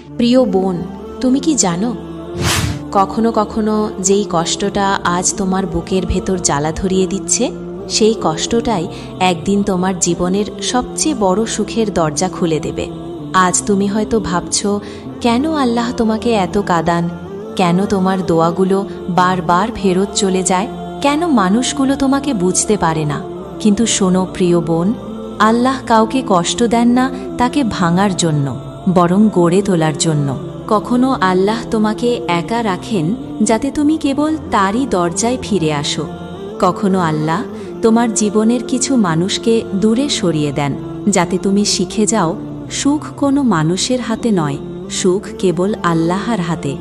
প্রিয় বোন, তুমি কি জানো, কখনো কখনো যেই কষ্টটা আজ তোমার বুকের ভেতর জ্বালা ধরিয়ে দিচ্ছে, সেই কষ্টটাই একদিন তোমার জীবনের সবচেয়ে বড় সুখের দরজা খুলে দেবে। আজ তুমি হয়তো ভাবছো, কেন আল্লাহ তোমাকে এত কাঁদান, কেন তোমার দোয়াগুলো বারবার ফেরত চলে যায়, কেন মানুষগুলো তোমাকে বুঝতে পারে না। কিন্তু শোনো প্রিয় বোন, আল্লাহ কাউকে কষ্ট দেন না তাকে ভাঙার জন্য, বরং গড়ে তোলার জন্য। কখনো আল্লাহ তোমাকে একা রাখেন যাতে তুমি কেবল তারই দরজায় ফিরে আসো। কখনো আল্লাহ তোমার জীবনের কিছু মানুষকে দূরে সরিয়ে দেন যাতে তুমি শিখে যাও, সুখ কোনো মানুষের হাতে নয়, সুখ কেবল আল্লাহর হাতে।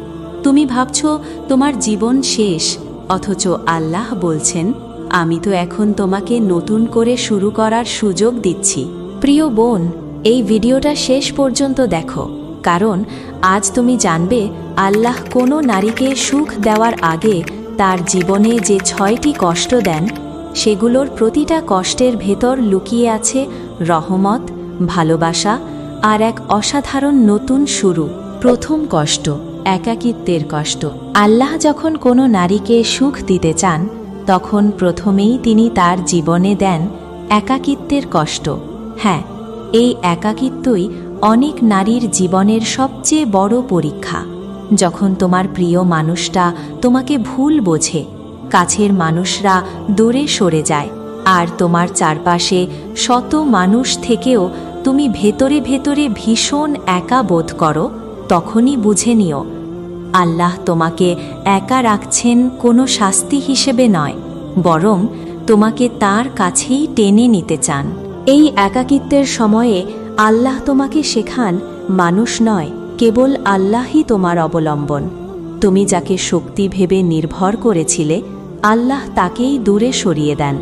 তুমি ভাবছো তোমার জীবন শেষ, অথচ আল্লাহ বলছেন, আমি তো এখন তোমাকে নতুন করে শুরু করার সুযোগ দিচ্ছি। প্রিয় বোন, এই ভিডিওটা শেষ পর্যন্ত দেখো, কারণ আজ তুমি জানবে আল্লাহ কোনো নারীকে সুখ দেওয়ার আগে তার জীবনে যে 6টি কষ্ট দেন, সেগুলোর প্রতিটা কষ্টের ভেতর লুকিয়ে আছে রহমত, ভালোবাসা আর এক অসাধারণ নতুন শুরু। প্রথম কষ্ট, একাকিত্বের কষ্ট। আল্লাহ যখন কোনো নারীকে সুখ দিতে চান, তখন প্রথমেই তিনি তার জীবনে দেন একাকিত্বের কষ্ট। হ্যাঁ, এই একাকিত্বই অনেক নারীর জীবনের সবচেয়ে বড় পরীক্ষা। যখন তোমার প্রিয় মানুষটা তোমাকে ভুল বোঝে, কাছের মানুষরা দূরে সরে যায়, আর তোমার চারপাশে শত মানুষ থেকেও তুমি ভেতরে ভেতরে ভীষণ একা বোধ করো, তখনই বুঝে নিও, আল্লাহ তোমাকে একা রাখছেন কোনো শাস্তি হিসেবে নয়, বরং তোমাকে তার কাছেই টেনে নিতে চান। এই একাকিত্বের সময়ে আল্লাহ তোমাকে শেখান, মানুষ নয়, কেবল আল্লাহই তোমার অবলম্বন। তুমি যাকে শক্তি ভেবে নির্ভর করেছিলে, আল্লাহ তাকেই দূরে সরিয়ে দেন,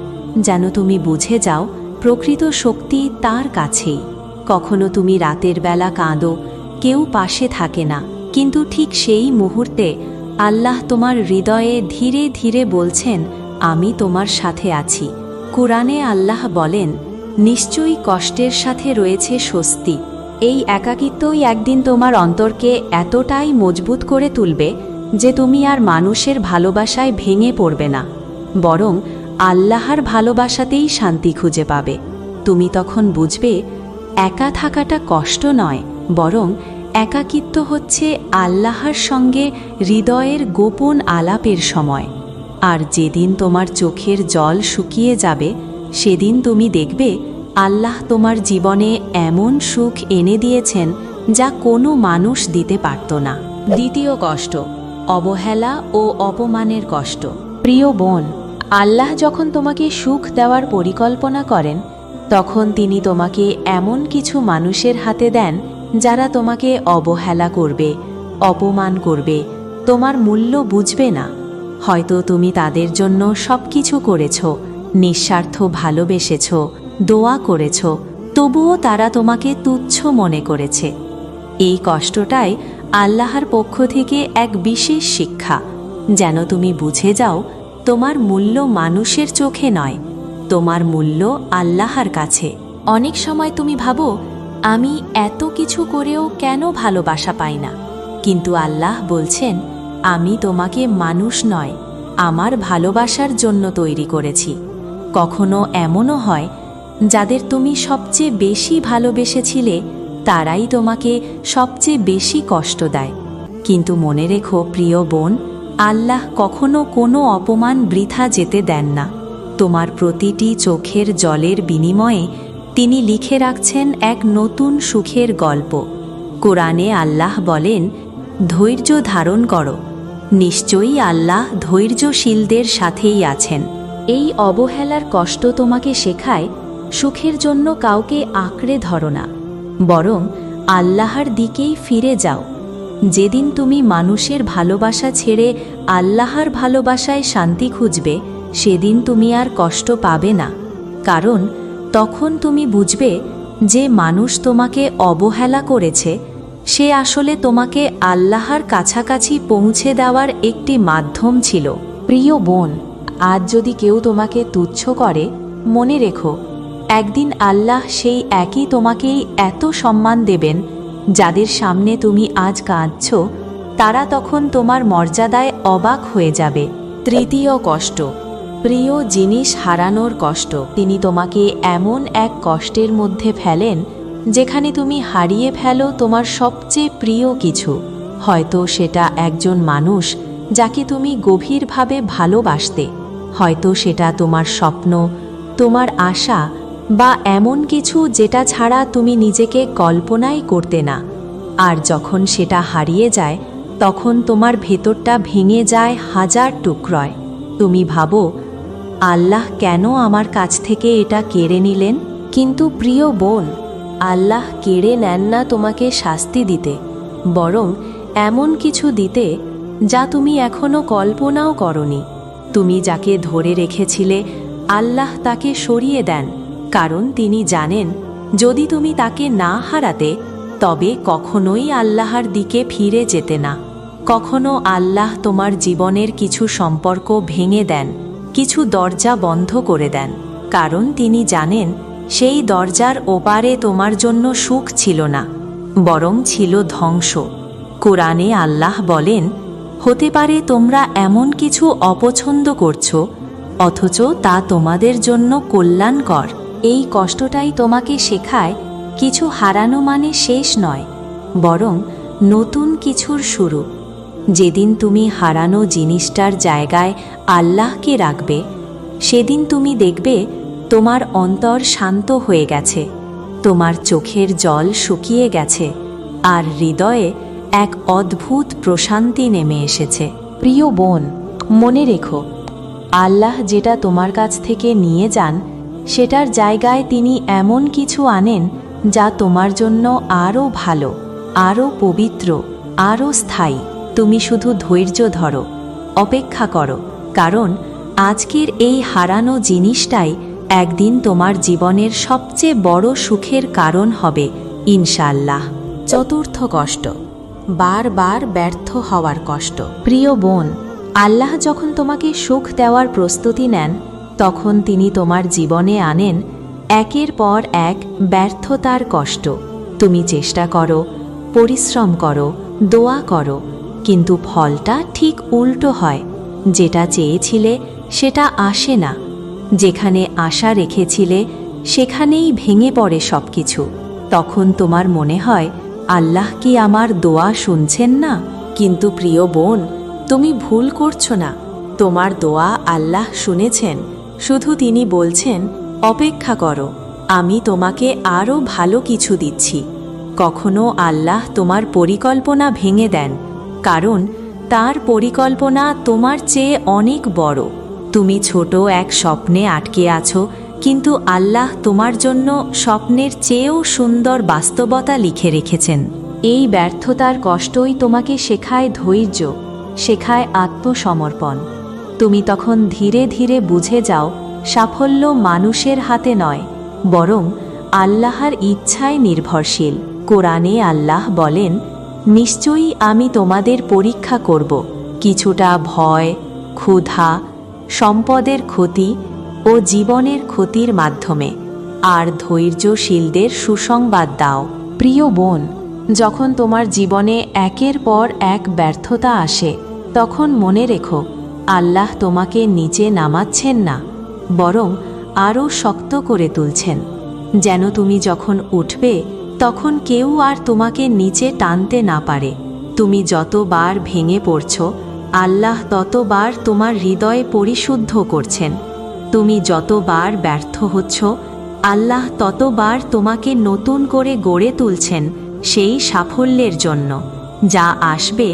যেন তুমি বুঝে যাও প্রকৃত শক্তি তার কাছেই। কখনো তুমি রাতের বেলা কাঁদো, কেউ পাশে থাকে না, কিন্তু ঠিক সেই মুহূর্তে আল্লাহ তোমার হৃদয়ে ধীরে ধীরে বলছেন, আমি তোমার সাথে আছি। কুরআনে আল্লাহ বলেন, নিশ্চয়ই কষ্টের সাথে রয়েছে স্বস্তি। এই একাকিত্বই একদিন তোমার অন্তরকে এতটাই মজবুত করে তুলবে যে তুমি আর মানুষের ভালোবাসায় ভেঙে পড়বে না, বরং আল্লাহর ভালোবাসাতেই শান্তি খুঁজে পাবে। তুমি তখন বুঝবে, একা থাকাটা কষ্ট নয়, বরং একাকিত্ব হচ্ছে আল্লাহর সঙ্গে হৃদয়ের গোপন আলাপের সময়। আর যেদিন তোমার চোখের জল শুকিয়ে যাবে, সেদিন তুমি দেখবে আল্লাহ তোমার জীবনে এমন সুখ এনে দিয়েছেন যা কোনো মানুষ দিতে পারত না। দ্বিতীয় কষ্ট, অবহেলা ও অপমানের কষ্ট। প্রিয় বোন, আল্লাহ যখন তোমাকে সুখ দেওয়ার পরিকল্পনা করেন, তখন তিনি তোমাকে এমন কিছু মানুষের হাতে দেন যারা তোমাকে অবহেলা করবে, অপমান করবে, তোমার মূল্য বুঝবে না। হয়তো তুমি তাদের জন্য সবকিছু করেছ, নিঃস্বার্থ ভালোবেসেছ, দোয়া করেছ, তবুও তারা তোমাকে তুচ্ছ মনে করেছে। এই কষ্টটাই আল্লাহর পক্ষ থেকে এক বিশেষ শিক্ষা, যেন তুমি বুঝে যাও, তোমার মূল্য মানুষের চোখে নয়, তোমার মূল্য আল্লাহর কাছে। অনেক সময় তুমি ভাবো, আমি এত কিছু করেও কেন ভালোবাসা পাই না, কিন্তু আল্লাহ বলছেন, আমি তোমাকে মানুষ নয়, আমার ভালোবাসার জন্য তৈরি করেছি। কখনো এমনও হয়, যাদের তুমি সবচেয়ে বেশি ভালোবেসেছিলে, তারাই তোমাকে সবচেয়ে বেশি কষ্ট দেয়। কিন্তু মনে রেখো প্রিয় বোন, আল্লাহ কখনো কোনো অপমান বৃথা যেতে দেন না। তোমার প্রতিটি চোখের জলের বিনিময়ে তিনি লিখে রাখছেন এক নতুন সুখের গল্প। কোরআনে আল্লাহ বলেন, ধৈর্য ধারণ করো, নিশ্চয়ই আল্লাহ ধৈর্যশীলদের সাথেই আছেন। এই অবহেলার কষ্ট তোমাকে শেখায়, সুখের জন্য কাউকে আঁকড়ে ধরো না, বরং আল্লাহর দিকেই ফিরে যাও। যেদিন তুমি মানুষের ভালোবাসা ছেড়ে আল্লাহর ভালোবাসায় শান্তি খুঁজবে, সেদিন তুমি আর কষ্ট পাবে না, কারণ তখন তুমি বুঝবে যে মানুষ তোমাকে অবহেলা করেছে, সে আসলে তোমাকে আল্লাহর কাছাকাছি পৌঁছে দেওয়ার একটি মাধ্যম ছিল। প্রিয় বোন, আজ যদি কেউ তোমাকে তুচ্ছ করে, মনে রেখো, একদিন আল্লাহ সেই একই তোমাকেই এত সম্মান দেবেন যাদের সামনে তুমি আজ কাঁদছ তারা তখন তোমার মর্যাদায় অবাক হয়ে যাবে। তৃতীয় কষ্ট, প্রিয় জিনিস হারানোর কষ্ট। তিনি তোমাকে এমন এক কষ্টের মধ্যে ফেলেন যেখানে তুমি হারিয়ে ফেলো তোমার সবচেয়ে প্রিয় কিছু। হয়তো সেটা একজন মানুষ যাকে তুমি গভীরভাবে ভালোবাসতে, হয়তো সেটা তোমার স্বপ্ন, তোমার আশা, বা এমন কিছু যেটা ছাড়া তুমি নিজেকে কল্পনাই করতে না। আর যখন সেটা হারিয়ে যায় তখন তোমার ভেতরটা ভেঙে যায় হাজার টুকরোয়। তুমি ভাবো, আল্লাহ কেন আমার কাছ থেকে এটা কেড়ে নিলেন? কিন্তু প্রিয় বোন, আল্লাহ কেড়ে নেন না তোমাকে শাস্তি দিতে, বরং এমন কিছু দিতে যা তুমি এখনো কল্পনাও করনি। তুমি যাকে ধরে রেখেছিলে আল্লাহ তাকে সরিয়ে দেন, কারণ তিনি জানেন যদি তুমি তাকে না হারাতে তবে কখনোই আল্লাহর দিকে ফিরে যেতে না। কখনো আল্লাহ তোমার জীবনের কিছু সম্পর্ক ভেঙে দেন, কিছু দরজা বন্ধ করে দেন, কারণ তিনি জানেন সেই দরজার ওপারে তোমার জন্য সুখ ছিল না, বরং ছিল ধ্বংস। কোরআনে আল্লাহ বলেন, হতে পারে তোমরা এমন কিছু অপছন্দ করছো অথচ তা তোমাদের জন্য কল্যাণকর। এই কষ্টটাই তোমাকে শেখায় কিছু হারানো মানে শেষ নয়, বরং নতুন কিছুর শুরু। যেদিন তুমি হারানো জিনিসটার জায়গায় আল্লাহকে রাখবে, সেদিন তুমি দেখবে তোমার অন্তর শান্ত হয়ে গেছে, তোমার চোখের জল শুকিয়ে গেছে, আর হৃদয়ে এক অদ্ভুত প্রশান্তি নেমে এসেছে। প্রিয় বোন, মনে রেখো, আল্লাহ যেটা তোমার কাছ থেকে নিয়ে যান সেটার জায়গায় তিনি এমন কিছু আনেন যা তোমার জন্য আরও ভালো, আরও পবিত্র, আরও স্থায়ী। তুমি শুধু ধৈর্য ধরো, অপেক্ষা করো, কারণ আজকের এই হারানো জিনিসটাই একদিন তোমার জীবনের সবচেয়ে বড় সুখের কারণ হবে ইনশাআল্লাহ। চতুর্থ কষ্ট, বারবার ব্যর্থ হওয়ার কষ্ট। প্রিয় বোন, আল্লাহ যখন তোমাকে সুখ দেওয়ার প্রস্তুতি নেন তখন তিনি তোমার জীবনে আনেন একের পর এক ব্যর্থতার কষ্ট। তুমি চেষ্টা করো, পরিশ্রম করো, দোয়া করো, কিন্তু ফলটা ঠিক উল্টো হয়। যেটা চেয়েছিলে সেটা আসে না, যেখানে আশা রেখেছিলে সেখানেই ভেঙে পড়ে সবকিছু। তখন তোমার মনে হয়, আল্লাহ কি আমার দোয়া শুনছেন না? কিন্তু প্রিয় বোন, তুমি ভুল করছো না। তোমার দোয়া আল্লাহ শুনেছেন, শুধু তিনি বলছেন, অপেক্ষা করো, আমি তোমাকে আরও ভালো কিছু দিচ্ছি। কখনো আল্লাহ তোমার পরিকল্পনা ভেঙে দেন, কারণ তার পরিকল্পনা তোমার চেয়ে অনেক বড়। তুমি ছোট এক স্বপ্নে আটকে আছো, কিন্তু আল্লাহ তোমার জন্য স্বপ্নের চেয়েও সুন্দর বাস্তবতা লিখে রেখেছেন। এই ব্যর্থতার কষ্টই তোমাকে শেখায় ধৈর্য, শেখায় আত্মসমর্পণ। তুমি তখন ধীরে ধীরে বুঝে যাও, সাফল্য মানুষের হাতে নয়, বরং আল্লাহর ইচ্ছায় নির্ভরশীল। কোরআনে আল্লাহ বলেন, নিশ্চয়ই আমি তোমাদের পরীক্ষা করব, কিছুটা ভয়, ক্ষুধা, সম্পদের ক্ষতি ও জীবনের ক্ষতির মাধ্যমে, আর ধৈর্যশীলদের সুসংবাদ দাও। প্রিয় বোন, যখন তোমার জীবনে একের পর এক ব্যর্থতা আসে তখন মনে রেখো, আল্লাহ তোমাকে নিচে নামাচ্ছেন না, বরং আরও শক্ত করে তুলছেন, যেন তুমি যখন উঠবে তখন কেউ আর তোমাকে নিচে টানতে না পারে। তুমি যতবার ভেঙে পড়ছ, আল্লাহ ততবার তোমার হৃদয় পরিশুদ্ধ করছেন। তুমি যতবার ব্যর্থ হচ্ছ, আল্লাহ ততবার তোমাকে নতুন করে গড়ে তুলছেন সেই সাফল্যের জন্য, যা আসবে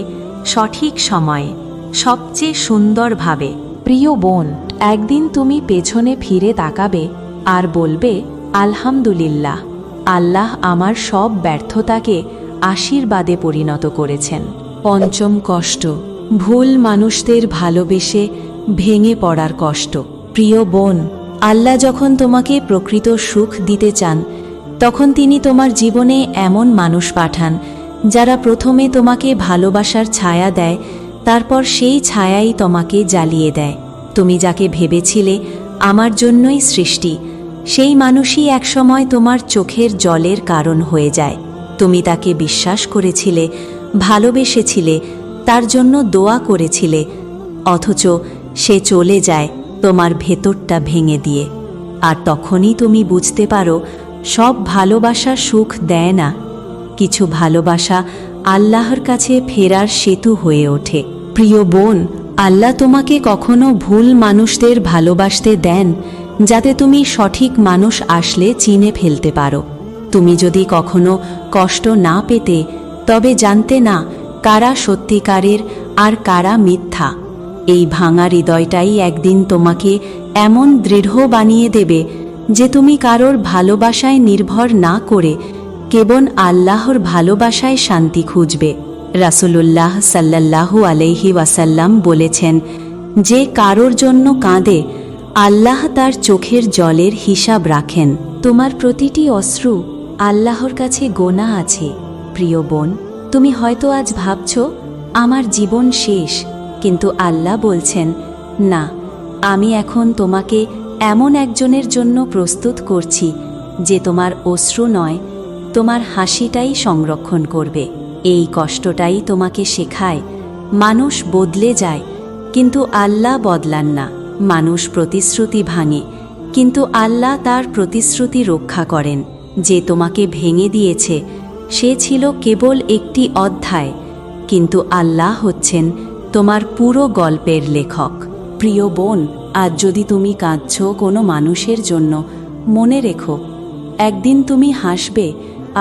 সঠিক সময়ে, সবচেয়ে সুন্দরভাবে। প্রিয় বোন, একদিন তুমি পেছনে ফিরে তাকাবে আর বলবে, আলহামদুলিল্লাহ, আল্লাহ আমার সব ব্যর্থতাকে আশীর্বাদে পরিণত করেছেন। পঞ্চম কষ্ট, ভুল মানুষদের ভালোবেসে ভেঙে পড়ার কষ্ট। প্রিয় বোন, আল্লাহ যখন তোমাকে প্রকৃত সুখ দিতে চান তখন তিনি তোমার জীবনে এমন মানুষ পাঠান যারা প্রথমে তোমাকে ভালোবাসার ছায়া দেয়, তারপর সেই ছায়াই তোমাকে জ্বালিয়ে দেয়। তুমি যাকে ভেবেছিলে আমার জন্যই সৃষ্টি, সেই মানুষই একসময় তোমার চোখের জলের কারণ হয়ে যায়। তুমি তাকে বিশ্বাস করেছিলে, ভালোবেসেছিলে, তার জন্য দোয়া করেছিলে, অথচ সে চলে যায় তোমার ভেতরটা ভেঙে দিয়ে। আর তখনই তুমি বুঝতে পারো সব ভালোবাসা সুখ দেয় না। কিছু ভালোবাসা আল্লাহর কাছে ফেরার সেতু হয়ে ওঠে। প্রিয় বোন, আল্লাহ তোমাকে কখনো ভুল মানুষদের ভালোবাসতে দেন যাতে তুমি সঠিক মানুষ আসলে চিনে ফেলতে পারো। তুমি যদি কখনো কষ্ট না পেতে, তবে জানতে না কারা সত্যিকারের আর কারা মিথ্যা। এই ভাঙা হৃদয়টাই একদিন তোমাকে এমন দৃঢ় বানিয়ে দেবে যে তুমি কারোর ভালোবাসায় নির্ভর না করে কেবল আল্লাহর ভালোবাসায় শান্তি খুঁজবে। রাসূলুল্লাহ সাল্লাল্লাহু আলাইহি ওয়াসাল্লাম বলেছেন, যে কারোর জন্য কাঁদে আল্লাহ তার চোখের জলের হিসাব রাখেন। তোমার প্রতিটি অশ্রু আল্লাহর কাছে গোনা আছে। প্রিয় বোন, তুমি হয়তো আজ ভাবছ আমার জীবন শেষ, কিন্তু আল্লাহ বলছেন, না, আমি এখন তোমাকে এমন একজনের জন্য প্রস্তুত করছি যে তোমার অশ্রু নয়, তোমার হাসিটাই সংরক্ষণ করবে। এই কষ্টটাই তোমাকে শেখায় মানুষ বদলে যায়, কিন্তু আল্লাহ বদলান না। মানুষ প্রতিশ্রুতি ভাঙে, কিন্তু আল্লাহ তার প্রতিশ্রুতি রক্ষা করেন। যে তোমাকে ভেঙে দিয়েছে সে ছিল কেবল একটি অধ্যায়, কিন্তু আল্লাহ হচ্ছেন তোমার পুরো গল্পের লেখক। প্রিয় বোন, আজ যদি তুমি কাঁদছ কোনো মানুষের জন্য, মনে রেখো একদিন তুমি হাসবে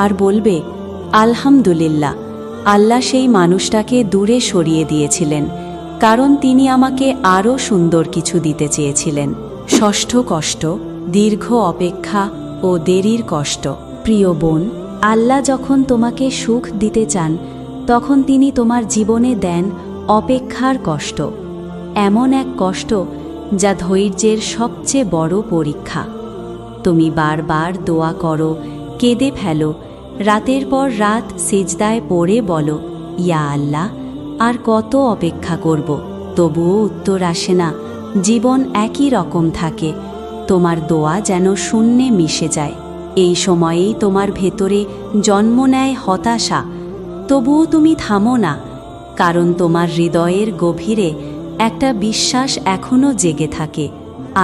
আর বলবে, আলহামদুলিল্লাহ, আল্লাহ সেই মানুষটাকে দূরে সরিয়ে দিয়েছিলেন, কারণ তিনি আমাকে আরও সুন্দর কিছু দিতে চেয়েছিলেন। ষষ্ঠ কষ্ট, দীর্ঘ অপেক্ষা ও দেরির কষ্ট। প্রিয় বোন, আল্লাহ যখন তোমাকে সুখ দিতে চান তখন তিনি তোমার জীবনে দেন অপেক্ষার কষ্ট। এমন এক কষ্ট যা ধৈর্যের সবচেয়ে বড় পরীক্ষা। তুমি বারবার দোয়া করো, কেঁদে ফেলো, রাতের পর রাত সিজদায় পড়ে বলো, ইয়া আল্লাহ, আর কত অপেক্ষা করব, তবুও উত্তর আসে না। জীবন একই রকম থাকে, তোমার দোয়া যেন শূন্যে মিশে যায়। এই সময়েই তোমার ভেতরে জন্ম নেয় হতাশা, তবুও তুমি থামো না, কারণ তোমার হৃদয়ের গভীরে একটা বিশ্বাস এখনও জেগে থাকে।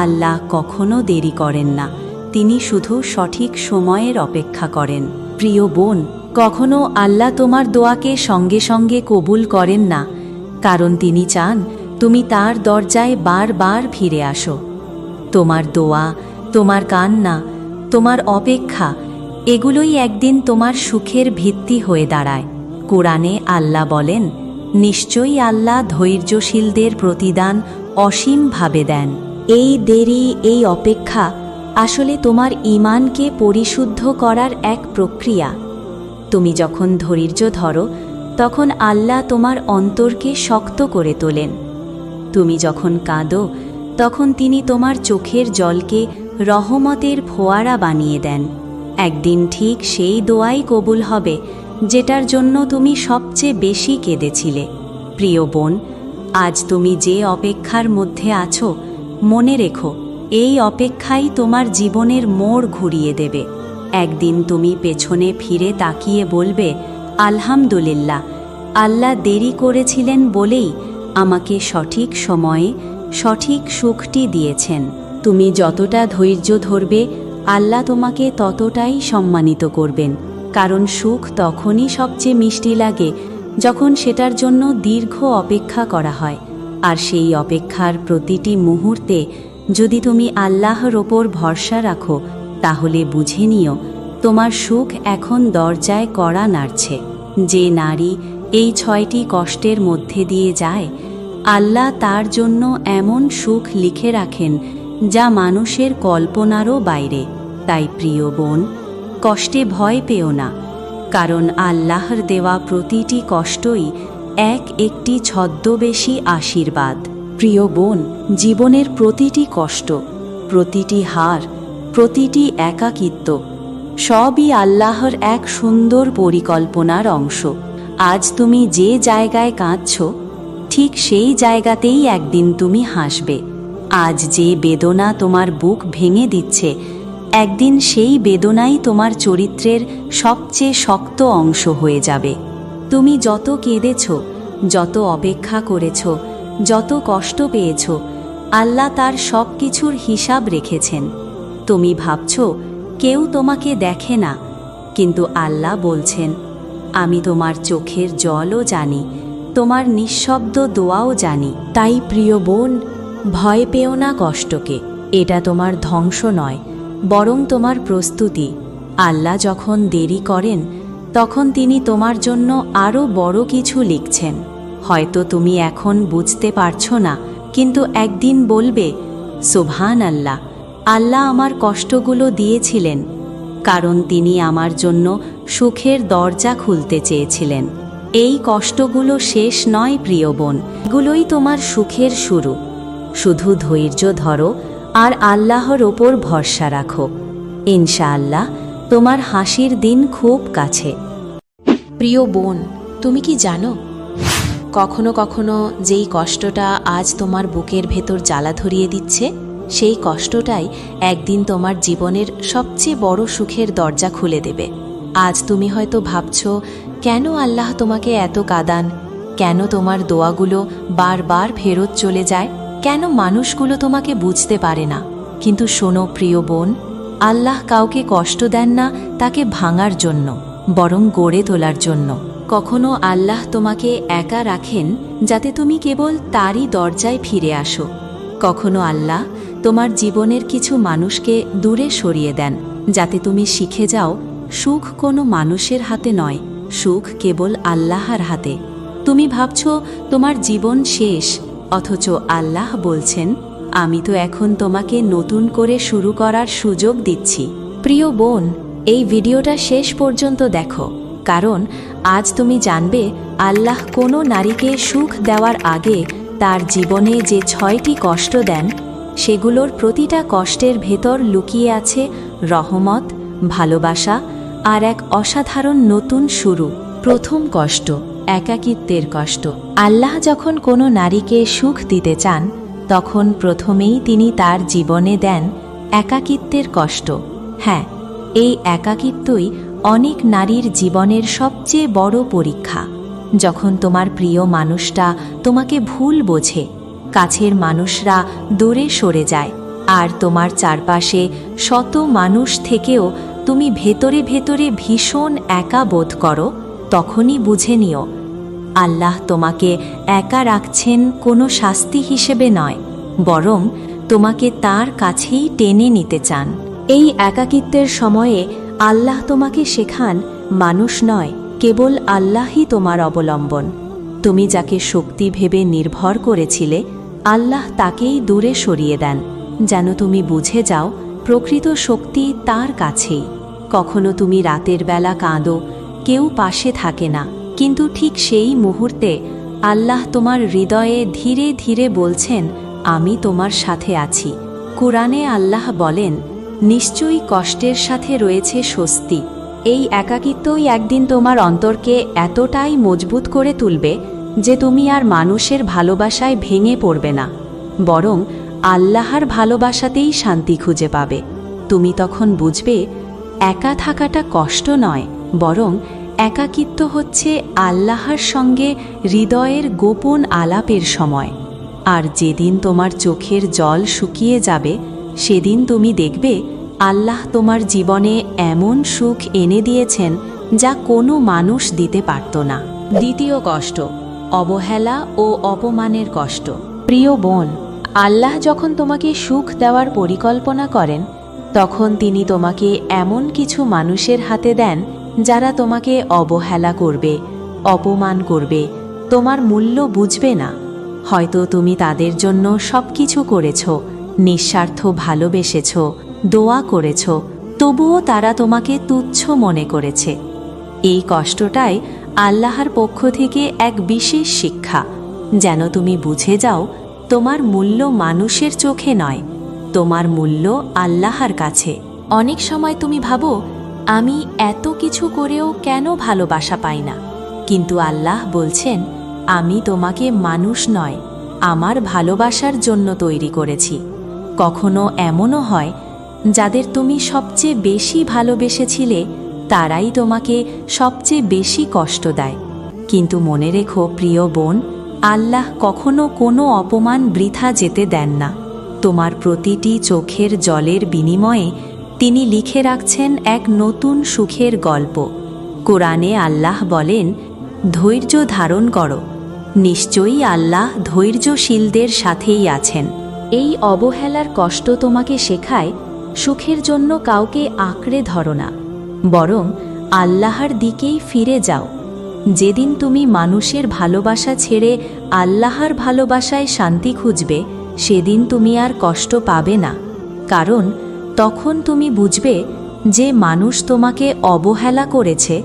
আল্লাহ কখনো দেরি করেন না, তিনি শুধু সঠিক সময়ের অপেক্ষা করেন। প্রিয় বোন, কখনো আল্লাহ তোমার দোয়াকে সঙ্গে সঙ্গে কবুল করেন না, কারণ তিনি চান তুমি তার দরজায় বারবার ফিরে আসো। তোমার দোয়া, তোমার কান্না, তোমার অপেক্ষা, এগুলোই একদিন তোমার সুখের ভিত্তি হয়ে দাঁড়ায়। কোরআনে আল্লাহ বলেন, নিশ্চয়ই আল্লাহ ধৈর্যশীলদের প্রতিদান অসীমভাবে দেন। এই দেরি, এই অপেক্ষা আসলে তোমার ঈমানকে পরিশুদ্ধ করার এক প্রক্রিয়া। তুমি যখন ধৈর্য ধরো তখন আল্লাহ তোমার অন্তরকে শক্ত করে তোলেন। তুমি যখন কাঁদো তখন তিনি তোমার চোখের জলকে রহমতের ফোয়ারা বানিয়ে দেন। একদিন ঠিক সেই দোয়াই কবুল হবে যেটার জন্য তুমি সবচেয়ে বেশি কেঁদেছিলে। প্রিয় বোন, আজ তুমি যে অপেক্ষার মধ্যে আছো, মনে রেখো এই অপেক্ষাই তোমার জীবনের মোড় ঘুরিয়ে দেবে। একদিন তুমি পেছনে ফিরে তাকিয়ে বলবে, আলহামদুলিল্লাহ, আল্লাহ দেরি করেছিলেন বলেই আমাকে সঠিক সময়ে সঠিক সুখটি দিয়েছেন। তুমি যতটা ধৈর্য ধরবে আল্লাহ তোমাকে ততটাই সম্মানিত করবেন, কারণ সুখ তখনই সবচেয়ে মিষ্টি লাগে যখন সেটার জন্য দীর্ঘ অপেক্ষা করা হয়। আর সেই অপেক্ষার প্রতিটি মুহূর্তে যদি তুমি আল্লাহর ওপর ভরসা রাখো, তাহলে বুঝে নিও তোমার সুখ এখন দরজায় কড়া নাড়ছে। যে নারী এই 6টি কষ্টের মধ্যে দিয়ে যায়, আল্লাহ তার জন্য এমন সুখ লিখে রাখেন যা মানুষের কল্পনারও বাইরে। তাই প্রিয় বোন, কষ্টে ভয় পেও না, কারণ আল্লাহর দেওয়া প্রতিটি কষ্টই একটি ছদ্মবেশী আশীর্বাদ। প্রিয় বোন, জীবনের প্রতিটি কষ্ট, প্রতিটি হার, প্রতিটি একাকিত্ব সবই আল্লাহর এক সুন্দর পরিকল্পনার অংশ। আজ তুমি যে জায়গায় কাঁদছ, ঠিক সেই জায়গাতেই একদিন তুমি হাসবে। আজ যে বেদনা তোমার বুক ভেঙে দিচ্ছে, একদিন সেই বেদনাই তোমার চরিত্রের সবচেয়ে শক্ত অংশ হয়ে যাবে। তুমি যত কেঁদেছ, যত অপেক্ষা করেছ, যত কষ্ট পেয়েছ, আল্লাহ তার সব কিছুর হিসাব রেখেছেন। তুমি ভাবছ কেউ তোমাকে দেখে না, কিন্তু আল্লাহ বলছেন, আমি তোমার চোখের জলও জানি, তোমার নিঃশব্দ দোয়াও জানি। তাই প্রিয় বোন, ভয় পেও না কষ্টকে। এটা তোমার ধ্বংস নয়, বরং তোমার প্রস্তুতি। আল্লাহ যখন দেরি করেন, তখন তিনি তোমার জন্য আরও বড় কিছু লিখছেন। হয়তো তুমি এখন বুঝতে পারছো না, কিন্তু একদিন বলবে, সুবহান আল্লাহ, আল্লাহ আমার কষ্টগুলো দিয়েছিলেন, কারণ তিনি আমার জন্য সুখের দরজা খুলতে চেয়েছিলেন। এই কষ্টগুলো শেষ নয় প্রিয় বোন, এগুলোই তোমার সুখের শুরু। শুধু ধৈর্য ধরো আর আল্লাহর ওপর ভরসা রাখো। ইনশাআল্লাহ তোমার হাসির দিন খুব কাছে। প্রিয় বোন, তুমি কি জানো, কখনো কখনো যেই কষ্টটা আজ তোমার বুকের ভেতর জ্বালা ধরিয়ে দিচ্ছে, সেই কষ্টটাই একদিন তোমার জীবনের সবচেয়ে বড় সুখের দরজা খুলে দেবে। আজ তুমি হয়তো ভাবছ, কেন আল্লাহ তোমাকে এত কাঁদান, কেন তোমার দোয়াগুলো বারবার ফেরত চলে যায়, কেন মানুষগুলো তোমাকে বুঝতে পারে না। কিন্তু শোনো প্রিয় বোন, আল্লাহ কাউকে কষ্ট দেন না তাকে ভাঙার জন্য, বরং গড়ে তোলার জন্য। কখনো আল্লাহ তোমাকে একা রাখেন যাতে তুমি কেবল তারই দরজায় ফিরে আসো। কখনো আল্লাহ তোমার জীবনের কিছু মানুষকে দূরে সরিয়ে দেন যাতে তুমি শিখে যাও, সুখ কোনো মানুষের হাতে নয়, সুখ কেবল আল্লাহর হাতে। তুমি ভাবছ তোমার জীবন শেষ, অথচ আল্লাহ বলছেন, আমি তো এখন তোমাকে নতুন করে শুরু করার সুযোগ দিচ্ছি। প্রিয় বোন, এই ভিডিওটা শেষ পর্যন্ত দেখো, কারণ আজ তুমি জানবে আল্লাহ কোনো নারীকে সুখ দেওয়ার আগে তার জীবনে যে 6টি কষ্ট দেন, সেগুলোর প্রতিটা কষ্টের ভেতর লুকিয়ে আছে রহমত, ভালোবাসা আর এক অসাধারণ নতুন শুরু। প্রথম কষ্ট, একাকিত্বের কষ্ট। আল্লাহ যখন কোনো নারীকে সুখ দিতে চান, তখন প্রথমেই তিনি তার জীবনে দেন একাকিত্বের কষ্ট। হ্যাঁ, এই একাকিত্বই অনেক নারীর জীবনের সবচেয়ে বড় পরীক্ষা। যখন তোমার প্রিয় মানুষটা তোমাকে ভুল বোঝে, কাছের মানুষরা দূরে সরে যায়, আর তোমার চারপাশে শত মানুষ থেকেও তুমি ভেতরে ভেতরে ভীষণ একা বোধ করো, তখনই বুঝে নিও, আল্লাহ তোমাকে একা রাখছেন কোনো শাস্তি হিসেবে নয়, বরং তোমাকে তার কাছেই টেনে নিতে চান। এই একাকিত্বের সময়ে আল্লাহ তোমাকে শেখান, মানুষ নয়, কেবল আল্লাহই তোমার অবলম্বন। তুমি যাকে শক্তি ভেবে নির্ভর করেছিলে, আল্লাহ তাকেই দূরে সরিয়ে দেন, যেন তুমি বুঝে যাও প্রকৃত শক্তি তার কাছেই। কখনো তুমি রাতের বেলা কাঁদো, কেউ পাশে থাকে না, কিন্তু ঠিক সেই মুহূর্তে আল্লাহ তোমার হৃদয়ে ধীরে ধীরে বলছেন, আমি তোমার সাথে আছি। কুরআনে আল্লাহ বলেন, নিশ্চয়ই কষ্টের সাথে রয়েছে স্বস্তি। এই একাকিত্বই একদিন তোমার অন্তরকে এতটাই মজবুত করে তুলবে যে তুমি আর মানুষের ভালোবাসায় ভেঙে পড়বে না, বরং আল্লাহর ভালোবাসাতেই শান্তি খুঁজে পাবে। তুমি তখন বুঝবে, একা থাকাটা কষ্ট নয়, বরং একাকিত্ব হচ্ছে আল্লাহর সঙ্গে হৃদয়ের গোপন আলাপের সময়। আর যেদিন তোমার চোখের জল শুকিয়ে যাবে, সেদিন তুমি দেখবে আল্লাহ তোমার জীবনে এমন সুখ এনে দিয়েছেন যা কোনো মানুষ দিতে পারত না। দ্বিতীয় কষ্ট, অবহেলা ও অপমানের কষ্ট। প্রিয় বোন, আল্লাহ যখন তোমাকে সুখ দেওয়ার পরিকল্পনা করেন, তখন তিনি তোমাকে এমন কিছু মানুষের হাতে দেন যারা তোমাকে অবহেলা করবে, অপমান করবে, তোমার মূল্য বুঝবে না। হয়তো তুমি তাদের জন্য সবকিছু করেছ, নিঃস্বার্থ ভালোবেসেছ, দোয়া করেছ, তবুও তারা তোমাকে তুচ্ছ মনে করেছে। এই কষ্টটাই আল্লাহর পক্ষ থেকে এক বিশেষ শিক্ষা, যেন তুমি বুঝে যাও, তোমার মূল্য মানুষের চোখে নয়, তোমার মূল্য আল্লাহর কাছে। অনেক সময় তুমি ভাবো, আমি এত কিছু করেও কেন ভালোবাসা পাই না? কিন্তু আল্লাহ বলছেন, আমি তোমাকে মানুষ নয়, আমার ভালোবাসার জন্য তৈরি করেছি। কখনো এমনও হয় যাদের তুমি সবচেয়ে বেশি ভালোবেসেছিলে তারাই তোমাকে সবচেয়ে বেশি কষ্ট দেয়। কিন্তু মনে রেখো প্রিয় বোন, আল্লাহ কখনো কোনো অপমান বৃথা যেতে দেন না। তোমার প্রতিটি চোখের জলের বিনিময়ে তিনি লিখে রাখছেন এক নতুন সুখের গল্প। কোরআনে আল্লাহ বলেন, ধৈর্য ধারণ করো, নিশ্চয়ই আল্লাহ ধৈর্যশীলদের সাথেই আছেন। এই অবহেলার কষ্ট তোমাকে শেখায় সুখের জন্য কাউকে আঁকড়ে ধরো না, বরং আল্লাহর দিকেই ফিরে যাও। যেদিন তুমি মানুষের ভালোবাসা ছেড়ে আল্লাহর ভালোবাসায় শান্তি খুঁজবে, সেদিন তুমি আর কষ্ট পাবে না। কারণ তখন তুমি বুঝবে যে মানুষ তোমাকে অবহেলা করেছে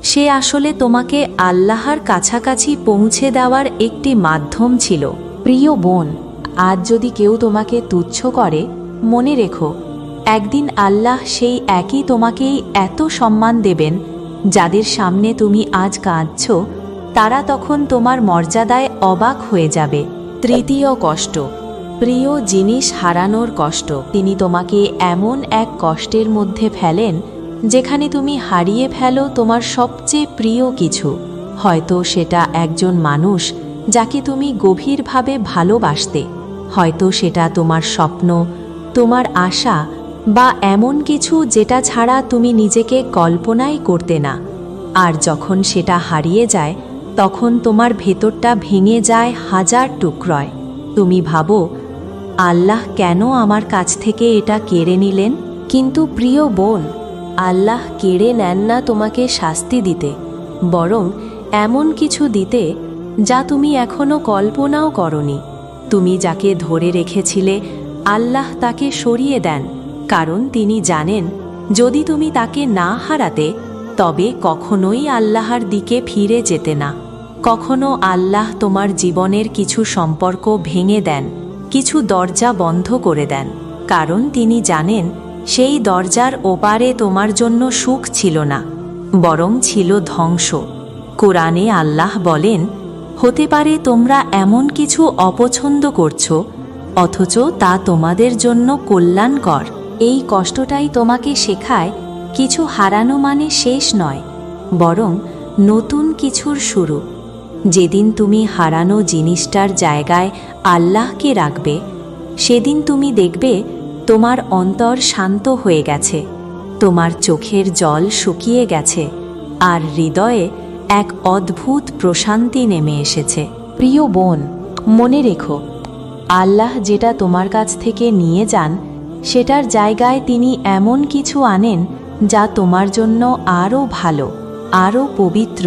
সে আসলে তোমাকে আল্লাহর কাছাকাছি পৌঁছে দেওয়ার একটি মাধ্যম ছিল। প্রিয় বোন, আজ যদি কেউ তোমাকে তুচ্ছ করে, মনে রেখো একদিন আল্লাহ সেই একই তোমাকেই এত সম্মান দেবেন, যাদের সামনে তুমি আজ কাঁদছ তারা তখন তোমার মর্যাদায় অবাক হয়ে যাবে। তৃতীয় কষ্ট, প্রিয় জিনিস হারানোর কষ্ট। তিনি তোমাকে এমন এক কষ্টের মধ্যে ফেলেন যেখানে তুমি হারিয়ে ফেলো তোমার সবচেয়ে প্রিয় কিছু। হয়তো সেটা একজন মানুষ যাকে তুমি গভীরভাবে ভালোবাসতে, হয়তো সেটা তোমার স্বপ্ন, তোমার আশা, বা এমন কিছু যেটা ছাড়া তুমি নিজেকে কল্পনাই করতে না। আর যখন সেটা হারিয়ে যায় তখন তোমার ভেতরটা ভেঙে যায় হাজার টুকরোয়। তুমি ভাবো, আল্লাহ কেন আমার কাছ থেকে এটা কেড়ে নিলেন? কিন্তু প্রিয় বোন, আল্লাহ কেড়ে নেন না তোমাকে শাস্তি দিতে, বরং এমন কিছু দিতে যা তুমি এখনো কল্পনাও করনি। তুমি যাকে ধরে রেখেছিলে আল্লাহ তাকে সরিয়ে দেন, কারণ তিনি জানেন যদি তুমি তাকে না হারাতে তবে কখনোই আল্লাহর দিকে ফিরে যেতে না। কখনো আল্লাহ তোমার জীবনের কিছু সম্পর্ক ভেঙে দেন, কিছু দরজা বন্ধ করে দেন, কারণ তিনি জানেন সেই দরজার ওপারে তোমার জন্য সুখ ছিল না, বরং ছিল ধ্বংস। কোরআনে আল্লাহ বলেন, হতে পারে তোমরা এমন কিছু অপছন্দ করছো অথচ তা তোমাদের জন্য কল্যাণকর। এই কষ্টটাই তোমাকে শেখায় কিছু হারানো মানে শেষ নয়, বরং নতুন কিছুর শুরু। যেদিন তুমি হারানো জিনিসটার জায়গায় আল্লাহকে রাখবে, সেদিন তুমি দেখবে তোমার অন্তর শান্ত হয়ে গেছে, তোমার চোখের জল শুকিয়ে গেছে, আর হৃদয়ে এক অদ্ভুত প্রশান্তি নেমে এসেছে। প্রিয় বোন, মনে রেখো আল্লাহ যেটা তোমার কাছ থেকে নিয়ে যান সেটার জায়গায় তিনি এমন কিছু আনেন যা তোমার জন্য আরও ভালো, আরও পবিত্র,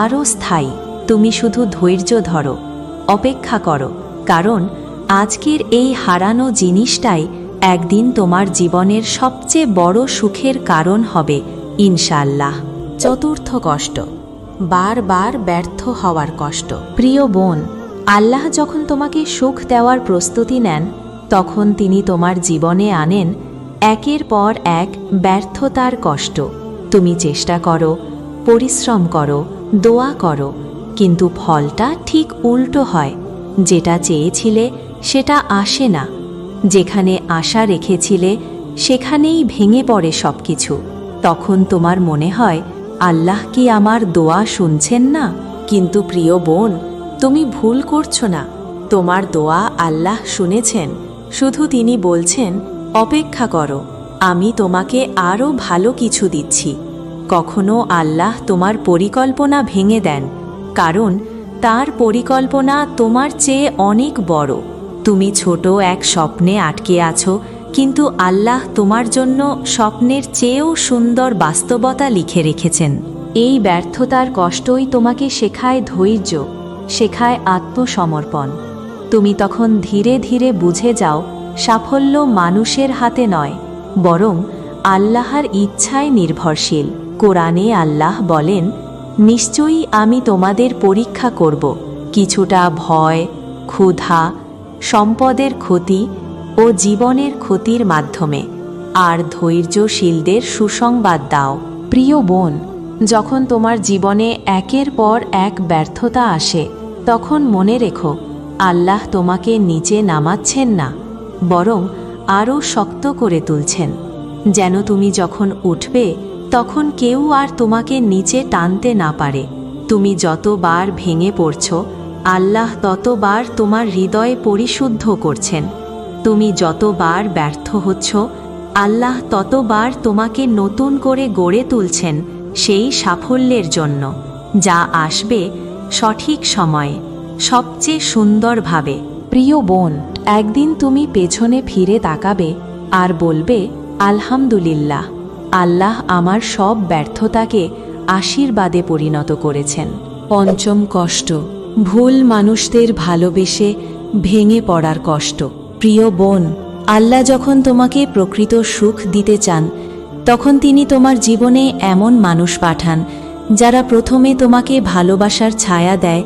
আরও স্থায়ী। তুমি শুধু ধৈর্য ধরো, অপেক্ষা করো, কারণ আজকের এই হারানো জিনিসটাই একদিন তোমার জীবনের সবচেয়ে বড় সুখের কারণ হবে ইনশাআল্লাহ। চতুর্থ কষ্ট, বারবার ব্যর্থ হওয়ার কষ্ট। প্রিয় বোন, আল্লাহ যখন তোমাকে সুখ দেওয়ার প্রস্তুতি নেন তখন তিনি তোমার জীবনে আনেন একের পর এক ব্যর্থতার কষ্ট। তুমি চেষ্টা করো, পরিশ্রম করো, দোয়া করো, কিন্তু ফলটা ঠিক উল্টো হয়। যেটা চেয়েছিলে সেটা আসে না, যেখানে আশা রেখেছিলে সেখানেই ভেঙে পড়ে সবকিছু। তখন তোমার মনে হয় আল্লাহ কি আমার দোয়া শুনছেন না? কিন্তু প্রিয় বোন, তুমি ভুল করছো না। তোমার দোয়া আল্লাহ শুনেছেন, শুধু তিনি বলছেন অপেক্ষা করো, আমি তোমাকে আরও ভালো কিছু দিচ্ছি। কখনো আল্লাহ তোমার পরিকল্পনা ভেঙে দেন, কারণ তার পরিকল্পনা তোমার চেয়ে অনেক বড়। তুমি ছোট এক স্বপ্নে আটকে আছো, কিন্তু আল্লাহ তোমার জন্য স্বপ্নের চেয়েও সুন্দর বাস্তবতা লিখে রেখেছেন। এই ব্যর্থতার কষ্টই তোমাকে শেখায় ধৈর্য, শেখায় আত্মসমর্পণ। তুমি তখন ধীরে ধীরে বুঝে যাও সাফল্য মানুষের হাতে নয়, বরং আল্লাহর ইচ্ছায় নির্ভরশীল। কোরআনে আল্লাহ বলেন, নিশ্চয়ই আমি তোমাদের পরীক্ষা করব, কিছুটা ভয়, ক্ষুধা, সম্পদের ক্ষতি ও জীবনের ক্ষতির মাধ্যমে, আর ধৈর্যশীলদের সুসংবাদ দাও। প্রিয় বোন, যখন তোমার জীবনে একের পর এক ব্যর্থতা আসে তখন মনে রেখো আল্লাহ তোমাকে নিচে নামাচ্ছেন না, বরং আরও শক্ত করে তুলছেন, যেন তুমি যখন উঠবে তখন কেউ আর তোমাকে নিচে টানতে না পারে। তুমি যতবার ভেঙে পড়ছ, আল্লাহ ততবার তোমার হৃদয় পরিশুদ্ধ করছেন। তুমি যতবার ব্যর্থ হচ্ছ, আল্লাহ ততবার তোমাকে নতুন করে গড়ে তুলছেন সেই সাফল্যের জন্য, যা আসবে সঠিক সময়ে, সবচেয়ে সুন্দরভাবে। প্রিয় বোন, একদিন তুমি পেছনে ফিরে তাকাবে আর বলবে, আলহামদুলিল্লাহ, আল্লাহ আমার সব ব্যর্থতাকে আশীর্বাদে পরিণত করেছেন। পঞ্চম কষ্ট, ভুল মানুষদের ভালোবেসে ভেঙে পড়ার কষ্ট। প্রিয় বোন, আল্লাহ যখন তোমাকে প্রকৃত সুখ দিতে চান, তখন তিনি তোমার জীবনে এমন মানুষ পাঠান যারা প্রথমে তোমাকে ভালোবাসার ছায়া দেয়,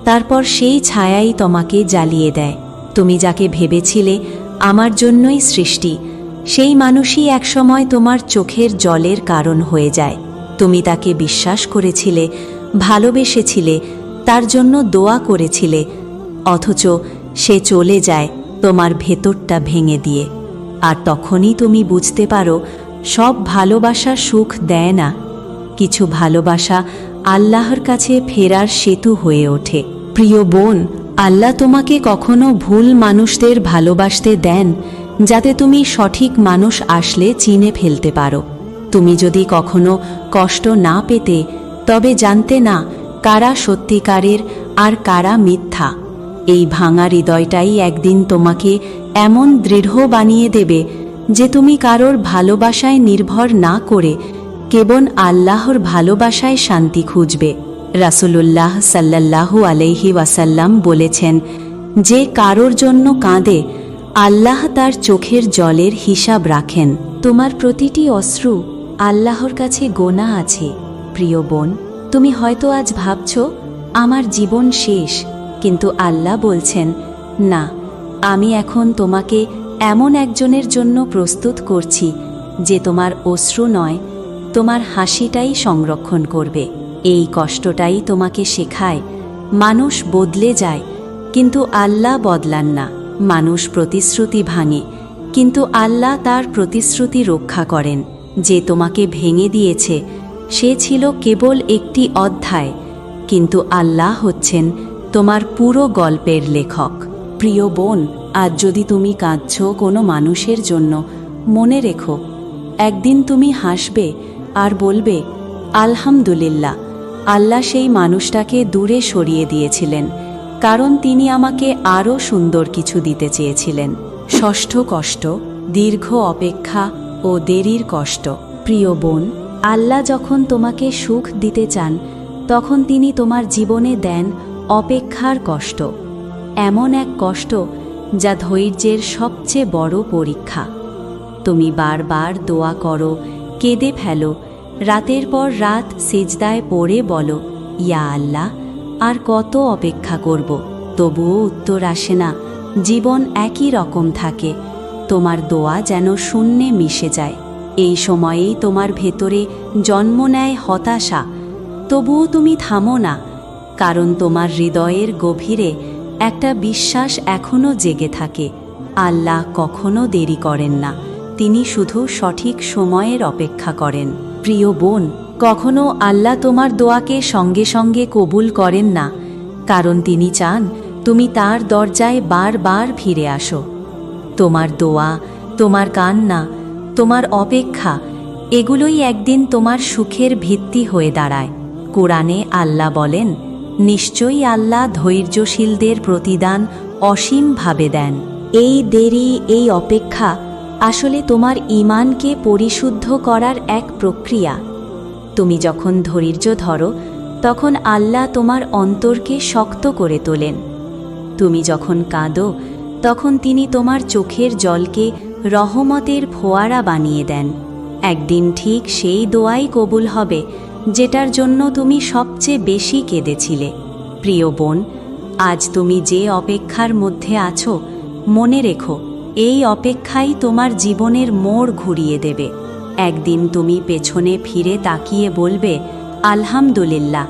তারপর সেই ছায়াই তোমাকে জ্বালিয়ে দেয়। তুমি যাকে ভেবেছিলে আমার জন্যই সৃষ্টি, সেই মানুষই একসময় তোমার চোখের জলের কারণ হয়ে যায়। তুমি তাকে বিশ্বাস করেছিলে, ভালোবেসেছিলে, তার জন্য দোয়া করেছিলে, অথচ সে চলে যায় তোমার ভেতরটা ভেঙে দিয়ে। আর তখনই তুমি বুঝতে পারো, সব ভালোবাসা সুখ দেয় না। কিছু ভালোবাসা আল্লাহর কাছে ফেরার সেতু হয়ে ওঠে। প্রিয় বোন, আল্লাহ তোমাকে কখনো ভুল মানুষদের ভালোবাসতে দেন, যাতে তুমি সঠিক মানুষ আসলে চিনে ফেলতে পারো। তুমি যদি কখনো কষ্ট না পেতে, তবে জানতে না কারা সত্যিকারের আর কারা মিথ্যা। এই ভাঙা হৃদয়টাই একদিন তোমাকে এমন দৃঢ় বানিয়ে দেবে যে তুমি কারোর ভালোবাসায় নির্ভর না করে কেবল আল্লাহর ভালোবাসায় শান্তি খুঁজবে। রাসূলুল্লাহ সাল্লাল্লাহু আলাইহি ওয়াসাল্লাম বলেছেন, যে কারোর জন্য কাঁদে, আল্লাহ তার চোখের জলের হিসাব রাখেন। তোমার প্রতিটি অশ্রু আল্লাহর কাছে গোনা আছে। প্রিয় বোন, তুমি হয়তো আজ ভাবছ আমার জীবন শেষ, কিন্তু আল্লাহ বলছেন, না, আমি এখন তোমাকে এমন একজনের জন্য প্রস্তুত করছি যে তোমার অশ্রু নয়, তোমার হাসিটাই সংরক্ষণ করবে। এই কষ্টটাই তোমাকে শেখায়, মানুষ বদলে যায় কিন্তু আল্লাহ বদলান না। মানুষ প্রতিশ্রুতি ভাঙে, কিন্তু আল্লাহ তার প্রতিশ্রুতি রক্ষা করেন। যে তোমাকে ভেঙে দিয়েছে সে ছিল কেবল একটি অধ্যায়, কিন্তু আল্লাহ হচ্ছেন তোমার পুরো গল্পের লেখক। প্রিয় বোন, আজ যদি তুমি কাঁদছ কোনো মানুষের জন্য, মনে রেখো, একদিন তুমি হাসবে আর বলবে, আলহামদুলিল্লাহ, আল্লাহ সেই মানুষটাকে দূরে সরিয়ে দিয়েছিলেন, কারণ তিনি আমাকে আরও সুন্দর কিছু দিতে চেয়েছিলেন। ষষ্ঠ কষ্ট, দীর্ঘ অপেক্ষা ও দেরির কষ্ট। প্রিয় বোন, আল্লাহ যখন তোমাকে সুখ দিতে চান, তখন তিনি তোমার জীবনে দেন অপেক্ষার কষ্ট। এমন এক কষ্ট যা ধৈর্যের সবচেয়ে বড় পরীক্ষা। তুমি বারবার দোয়া করো, কেঁদে ফেলো, রাতের পর রাত সিজদায় পড়ে বলো, ইয়া আল্লাহ, আর কত অপেক্ষা করব, তবুও উত্তর আসে না। জীবন একই রকম থাকে, তোমার দোয়া যেন শূন্যে মিশে যায়। এই সময়েই তোমার ভেতরে জন্ম নেয় হতাশা, তবুও তুমি থামো না, কারণ তোমার হৃদয়ের গভীরে একটা বিশ্বাস এখনও জেগে থাকে। আল্লাহ কখনো দেরি করেন না, তিনি শুধু সঠিক সময়ের অপেক্ষা করেন। প্রিয় বোন, কখনো আল্লাহ তোমার দোয়াকে সঙ্গে সঙ্গে কবুল করেন না, কারণ তিনি চান তুমি তার দরজায় বারবার ফিরে আসো। তোমার দোয়া, তোমার কান্না, তোমার অপেক্ষা, এগুলোই একদিন তোমার সুখের ভিত্তি হয়ে দাঁড়ায়। কোরআনে আল্লাহ বলেন, নিশ্চয়ই আল্লাহ ধৈর্যশীলদের প্রতিদান অসীমভাবে দেন। এই দেরি, এই অপেক্ষা আসলে তোমার ঈমানকে পরিশুদ্ধ করার এক প্রক্রিয়া। তুমি যখন ধৈর্য ধরো, তখন আল্লাহ তোমার অন্তরকে শক্ত করে তোলেন। তুমি যখন কাঁদো, তখন তিনি তোমার চোখের জলকে রহমতের ফোয়ারা বানিয়ে দেন। একদিন ঠিক সেই দোয়াই কবুল হবে যেটার জন্য তুমি সবচেয়ে বেশি কেঁদেছিলে। প্রিয় বোন, আজ তুমি যে অপেক্ষার মধ্যে আছো, মনে রেখো, এই অপেক্ষাই তোমার জীবনের মোড় ঘুরিয়ে দেবে। একদিন তুমি পেছনে ফিরে তাকিয়ে বলবে, আলহামদুলিল্লাহ,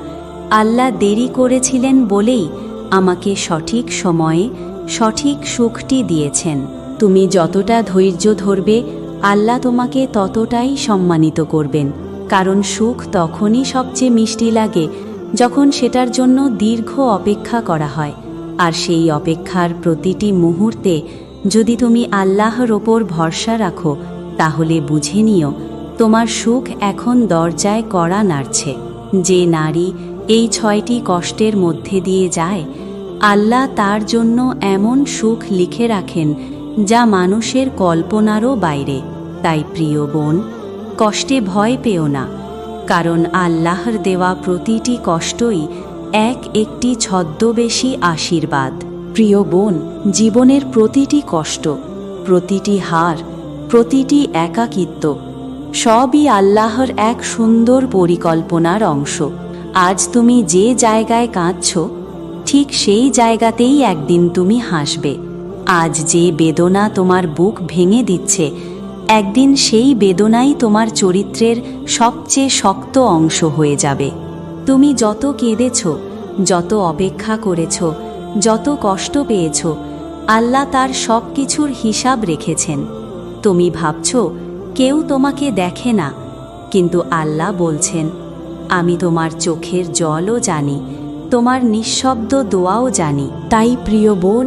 আল্লাহ দেরি করেছিলেন বলেই আমাকে সঠিক সময়ে সঠিক সুখটি দিয়েছেন। তুমি যতটা ধৈর্য ধরবে আল্লাহ তোমাকে ততটাই সম্মানিত করবেন, কারণ সুখ তখনই সবচেয়ে মিষ্টি লাগে যখন সেটার জন্য দীর্ঘ অপেক্ষা করা হয়। আর সেই অপেক্ষার প্রতিটি মুহূর্তে যদি তুমি আল্লাহর ওপর ভরসা রাখো, তাহলে বুঝে নিও তোমার সুখ এখন দরজায় কড়া নাড়ছে। যে নারী এই 6টি কষ্টের মধ্যে দিয়ে যায়, আল্লাহ তার জন্য এমন সুখ লিখে রাখেন যা মানুষের কল্পনারও বাইরে। তাই প্রিয় বোন, কষ্টে ভয় পেও না, কারণ আল্লাহর দেওয়া প্রতিটি কষ্টই একটি ছদ্মবেশী আশীর্বাদ। প্রিয় বোন, জীবনের প্রতিটি কষ্ট, প্রতিটি হার, প্রতিটি একাকিত্ব সবই আল্লাহর এক সুন্দর পরিকল্পনার অংশ। আজ তুমি যে জায়গায় কাঁদছ, ঠিক সেই জায়গাতেই একদিন তুমি হাসবে। আজ যে বেদনা তোমার বুক ভেঙে দিচ্ছে, একদিন সেই বেদনাই তোমার চরিত্রের সবচেয়ে শক্ত অংশ হয়ে যাবে। তুমি যত কেঁদেছ, যত অপেক্ষা করেছ, যত কষ্ট পেয়েছ, আল্লাহ তার সব কিছুর হিসাব রেখেছেন। তুমি ভাবছ কেউ তোমাকে দেখে না, কিন্তু আল্লাহ বলছেন, আমি তোমার চোখের জলও জানি, তোমার নিঃশব্দ দোয়াও জানি। তাই প্রিয় বোন,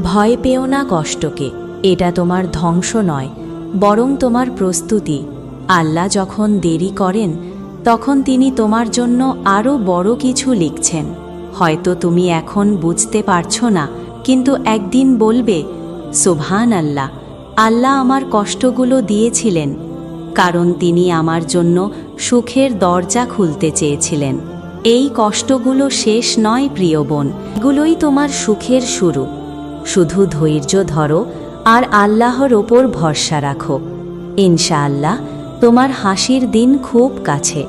ভয় পেও না কষ্টকে, এটা তোমার ধ্বংস নয়, বরং তোমার প্রস্তুতি। আল্লাহ যখন দেরি করেন, তখন তিনি তোমার জন্য আরও বড় কিছু লিখছেন। হয়তো তুমি এখন বুঝতে পারছো না, কিন্তু একদিন বলবে, সুবহান আল্লাহ, আল্লাহ আমার কষ্টগুলো দিয়েছিলেন, কারণ তিনি আমার জন্য সুখের দরজা খুলতে চেয়েছিলেন। এই কষ্টগুলো শেষ নয় প্রিয় বোন, এগুলোই তোমার সুখের শুরু। শুধু ধৈর্য ধরো আর আল্লাহর ওপর ভরসা রাখো। ইনশাআল্লাহ তোমার হাসির দিন খুব কাছে।